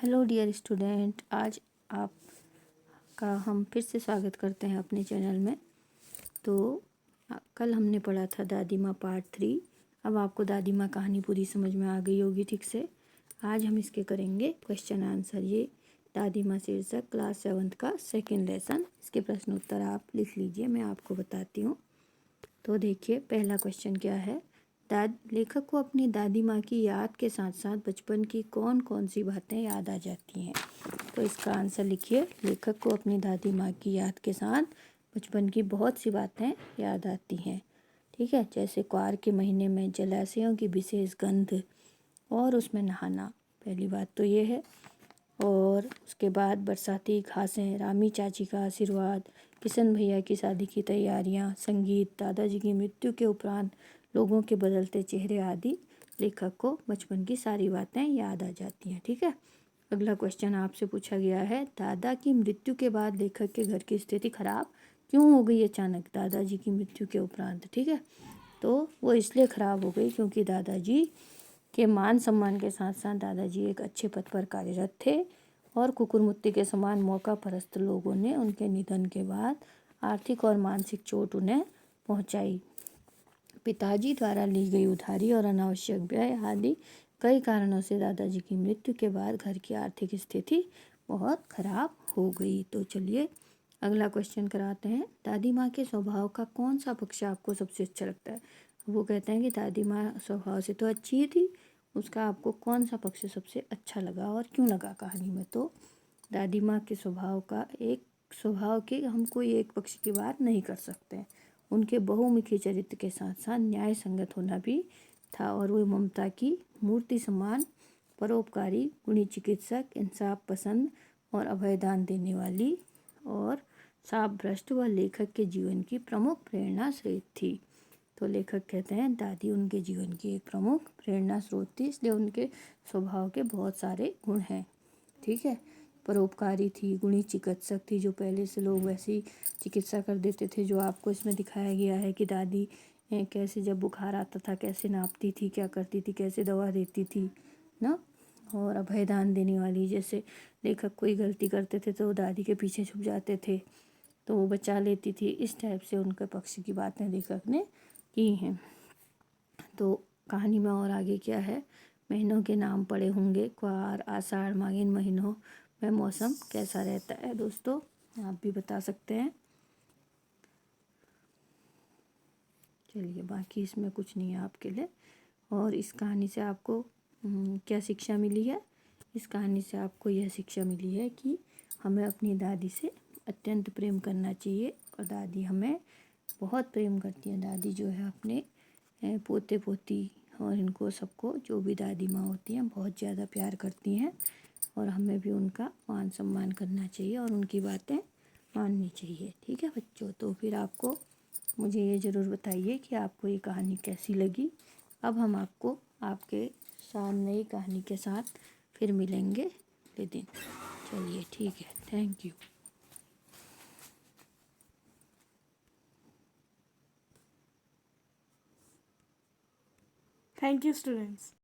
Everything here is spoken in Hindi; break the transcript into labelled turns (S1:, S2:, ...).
S1: हेलो डियर स्टूडेंट, आज आपका हम फिर से स्वागत करते हैं अपने चैनल में। तो कल हमने पढ़ा था दादी माँ पार्ट 3। अब आपको दादी माँ कहानी पूरी समझ में आ गई होगी ठीक से। आज हम इसके करेंगे क्वेश्चन आंसर। ये दादी माँ शीर्षक क्लास 7 का सेकेंड लेसन। इसके प्रश्न उत्तर आप लिख लीजिए, मैं आपको बताती हूँ। तो देखिए, पहला क्वेश्चन क्या है। लेखक को अपनी दादी माँ की याद के साथ साथ बचपन की कौन कौन सी बातें याद आ जाती हैं। तो इसका आंसर लिखिए। लेखक को अपनी दादी माँ की याद के साथ बचपन की बहुत सी बातें याद आती हैं। ठीक है, जैसे क्वार के महीने में जलाशयों की विशेष गंध और उसमें नहाना, पहली बात तो ये है। और उसके बाद बरसाती घासें, रामी चाची का आशीर्वाद, किशन भैया की शादी की तैयारियां, संगीत, दादाजी की मृत्यु के उपरांत लोगों के बदलते चेहरे आदि लेखक को बचपन की सारी बातें याद आ जाती हैं। ठीक है, अगला क्वेश्चन आपसे पूछा गया है, दादा की मृत्यु के बाद लेखक के घर की स्थिति खराब क्यों हो गई अचानक दादाजी की मृत्यु के उपरांत। ठीक है, तो वो इसलिए खराब हो गई क्योंकि दादाजी के मान सम्मान के साथ साथ दादाजी एक अच्छे पद पर कार्यरत थे और कुकुरमुत्ती के समान मौका परस्त लोगों ने उनके निधन के बाद आर्थिक और मानसिक चोट उन्हें पहुंचाई। पिताजी द्वारा ली गई उधारी और अनावश्यक व्यय आदि कई कारणों से दादाजी की मृत्यु के बाद घर की आर्थिक स्थिति बहुत खराब हो गई। तो चलिए अगला क्वेश्चन कराते हैं। दादी माँ के स्वभाव का कौन सा पक्ष आपको सबसे अच्छा लगता है। वो कहते हैं कि दादी माँ स्वभाव से तो अच्छी ही थी, उसका आपको कौन सा पक्ष सबसे अच्छा लगा और क्यों लगा कहानी में। तो दादी माँ के स्वभाव के हम कोई एक पक्ष की बात नहीं कर सकते। उनके बहुमुखी चरित्र के साथ साथ न्याय संगत होना भी था और वो ममता की मूर्ति समान, परोपकारी, गुणी चिकित्सक, इंसाफ पसंद और अभयदान देने वाली और साफ भ्रष्ट व लेखक के जीवन की प्रमुख प्रेरणा स्रोत थी। तो लेखक कहते हैं दादी उनके जीवन की एक प्रमुख प्रेरणा स्रोत थी, इसलिए उनके स्वभाव के बहुत सारे गुण हैं। ठीक है, परोपकारी थी, गुणी चिकित्सक थी, जो पहले से लोग वैसी चिकित्सा कर देते थे जो आपको इसमें दिखाया गया है कि दादी कैसे जब बुखार आता था कैसे नापती थी, क्या करती थी, कैसे दवा देती थी ना। और अभयदान देने वाली, जैसे लेखक कोई गलती करते थे तो दादी के पीछे छुप जाते थे तो वो बचा लेती थी। इस टाइप से उनके पक्ष की बातें लेखक ने की हैं। तो कहानी में और आगे क्या है, महीनों के नाम पड़े होंगे, क्वार, आषाढ़, माघ, इन महीनों में मौसम कैसा रहता है। दोस्तों आप भी बता सकते हैं। चलिए, बाकी इसमें कुछ नहीं है आपके लिए। और इस कहानी से आपको क्या शिक्षा मिली है। इस कहानी से आपको यह शिक्षा मिली है कि हमें अपनी दादी से अत्यंत प्रेम करना चाहिए और दादी हमें बहुत प्रेम करती हैं। दादी जो है अपने पोते पोती और इनको सबको, जो भी दादी माँ होती हैं, बहुत ज़्यादा प्यार करती हैं और हमें भी उनका मान सम्मान करना चाहिए और उनकी बातें माननी चाहिए। ठीक है बच्चों, तो फिर आपको मुझे ये ज़रूर बताइए कि आपको ये कहानी कैसी लगी। अब हम आपको आपके साथ नई कहानी के साथ फिर मिलेंगे अगले दिन। चलिए ठीक है, thank you.
S2: Thank you, students.